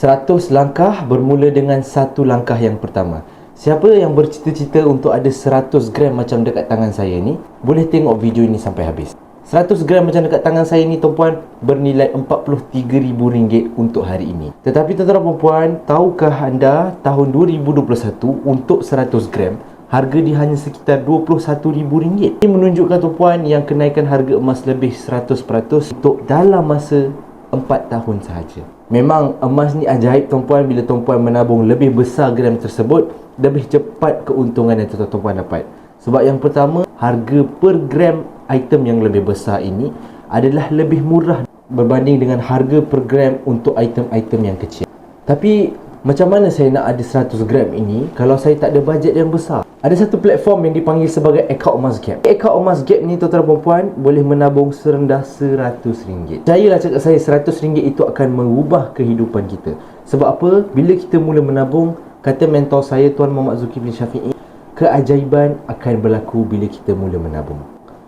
100 langkah bermula dengan satu langkah yang pertama. Siapa yang bercita-cita untuk ada 100 gram macam dekat tangan saya ni, boleh tengok video ini sampai habis. 100 gram macam dekat tangan saya ni tuan-puan, bernilai RM43,000 untuk hari ini. Tetapi tuan-tuan dan puan, tahukah anda tahun 2021 untuk 100 gram harga dia hanya sekitar RM21,000. Ini menunjukkan tuan-puan yang kenaikan harga emas lebih 100% untuk dalam masa 4 tahun sahaja. Memang emas ni ajaib tuan-puan. Bila tuan-puan menabung lebih besar gram tersebut, lebih cepat keuntungan yang tuan-puan dapat. Sebab yang pertama, harga per gram item yang lebih besar ini adalah lebih murah berbanding dengan harga per gram untuk item-item yang kecil. Tapi macam mana saya nak ada 100 gram ini kalau saya tak ada bajet yang besar? Ada satu platform yang dipanggil sebagai Account Emas Gap. Account Emas Gap ni tuan-tuan dan puan boleh menabung serendah RM100. Percayalah cakap saya, RM100 itu akan mengubah kehidupan kita. Sebab apa? Bila kita mula menabung, kata mentor saya Tuan Muhammad Zulkifli Syafi'i, keajaiban akan berlaku bila kita mula menabung.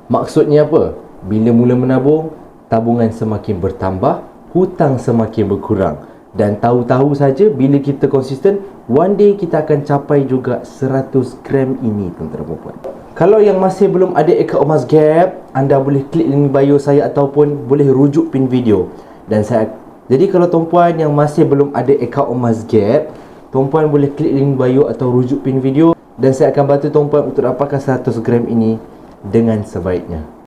Maksudnya apa? Bila mula menabung, tabungan semakin bertambah, hutang semakin berkurang. Dan tahu-tahu saja bila kita konsisten, one day kita akan capai juga 100 gram ini tuan-tuan dan puan. Kalau yang masih belum ada akaun Emas Gap, anda boleh klik link bio saya ataupun boleh rujuk pin video. Jadi kalau tuan-puan yang masih belum ada akaun Emas Gap, tuan-puan boleh klik link bio atau rujuk pin video dan saya akan bantu tuan-puan untuk dapatkan 100 gram ini dengan sebaiknya.